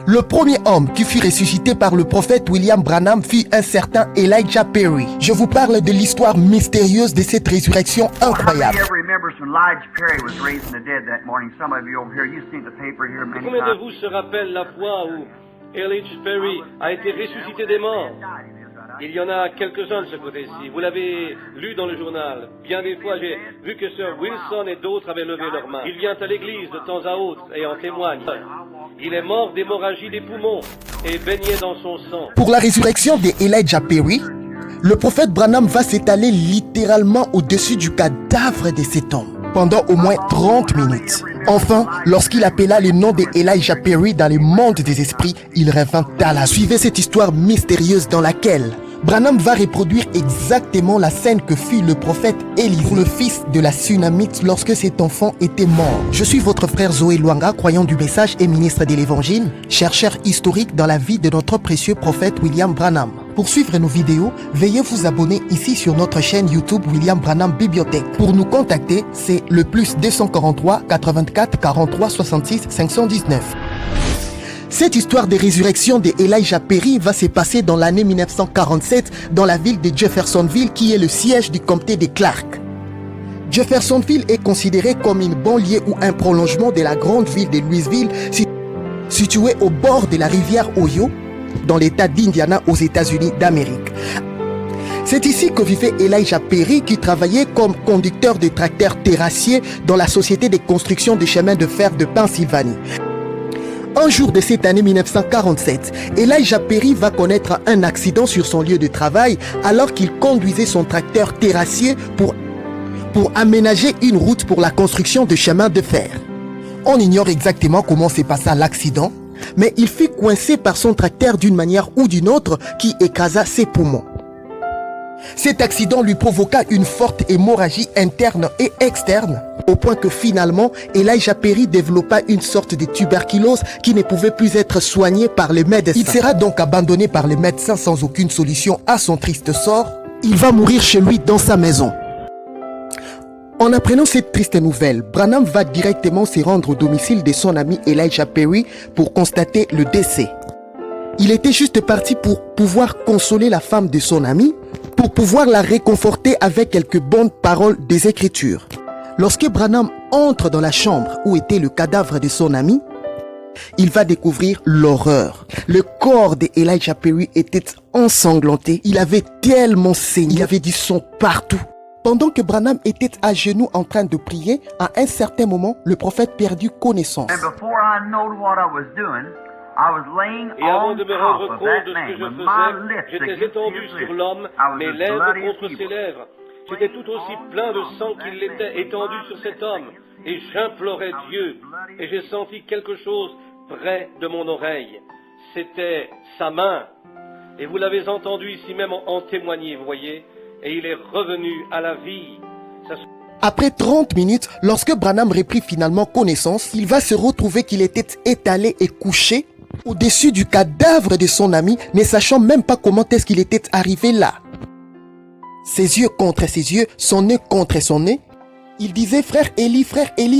Le premier homme qui fut ressuscité par le prophète William Branham fut un certain Elijah Perry. Je vous parle de l'histoire mystérieuse de cette résurrection incroyable. Combien de vous se rappellent la fois où Elijah Perry a été ressuscité des morts? Il y en a quelques-uns de ce côté-ci. Vous l'avez lu dans le journal. Bien des fois, j'ai vu que Sir Wilson et d'autres avaient levé leurs mains. Il vient à l'église de temps à autre et en témoigne. Il est mort d'hémorragie des poumons et baigné dans son sang. Pour la résurrection d'Elijah Perry, le prophète Branham va s'étaler littéralement au-dessus du cadavre de cet homme pendant au moins 30 minutes. Enfin, lorsqu'il appela le nom d'Elijah Perry dans le monde des esprits, il revint à la vie. Suivez cette histoire mystérieuse dans laquelle Branham va reproduire exactement la scène que fit le prophète Élisée, le fils de la Sunamite, lorsque cet enfant était mort. Je suis votre frère Zoé Luanga, croyant du message et ministre de l'évangile, chercheur historique dans la vie de notre précieux prophète William Branham. Pour suivre nos vidéos, veuillez vous abonner ici sur notre chaîne YouTube William Branham Bibliothèque. Pour nous contacter, c'est le plus 243 84 43 66 519. Cette histoire de résurrection d'Elijah Perry va se passer dans l'année 1947 dans la ville de Jeffersonville qui est le siège du comté de Clark. Jeffersonville est considéré comme une banlieue ou un prolongement de la grande ville de Louisville située au bord de la rivière Ohio dans l'état d'Indiana aux États-Unis d'Amérique. C'est ici que vivait Elijah Perry qui travaillait comme conducteur de tracteurs terrassiers dans la société de construction des chemins de fer de Pennsylvanie. Un jour de cette année 1947, Elijah Perry va connaître un accident sur son lieu de travail alors qu'il conduisait son tracteur terrassier pour aménager une route pour la construction de chemins de fer. On ignore exactement comment s'est passé l'accident, mais il fut coincé par son tracteur d'une manière ou d'une autre qui écrasa ses poumons. Cet accident lui provoqua une forte hémorragie interne et externe, au point que finalement, Elijah Perry développa une sorte de tuberculose qui ne pouvait plus être soignée par les médecins. Il sera donc abandonné par les médecins sans aucune solution à son triste sort. Il va mourir chez lui dans sa maison. En apprenant cette triste nouvelle, Branham va directement se rendre au domicile de son ami Elijah Perry pour constater le décès. Il était juste parti pour pouvoir consoler la femme de son ami, pour pouvoir la réconforter avec quelques bonnes paroles des Écritures. Lorsque Branham entre dans la chambre où était le cadavre de son ami, il va découvrir l'horreur. Le corps d'Elijah Perry était ensanglanté. Il avait tellement saigné, il avait du sang partout. Pendant que Branham était à genoux en train de prier, à un certain moment, le prophète perdit connaissance. Et avant de me rendre compte de ce que je faisais, j'étais étendu sur l'homme, mes lèvres contre ses lèvres. J'étais tout aussi plein de sang qu'il l'était étendu sur cet homme. Et j'implorais Dieu. Et j'ai senti quelque chose près de mon oreille. C'était sa main. Et vous l'avez entendu ici même en témoigner, vous voyez. Et il est revenu à la vie. Après 30 minutes, lorsque Branham reprit finalement connaissance, il va se retrouver qu'il était étalé et couché au-dessus du cadavre de son ami, ne sachant même pas comment est-ce qu'il était arrivé là. Ses yeux contre ses yeux, son nez contre son nez. Il disait, frère Eli,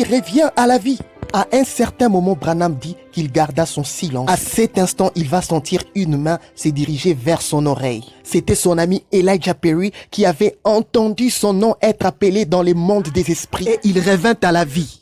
reviens à la vie. À un certain moment, Branham dit qu'il garda son silence. À cet instant, il va sentir une main se diriger vers son oreille. C'était son ami Elijah Perry qui avait entendu son nom être appelé dans le monde des esprits et il revint à la vie.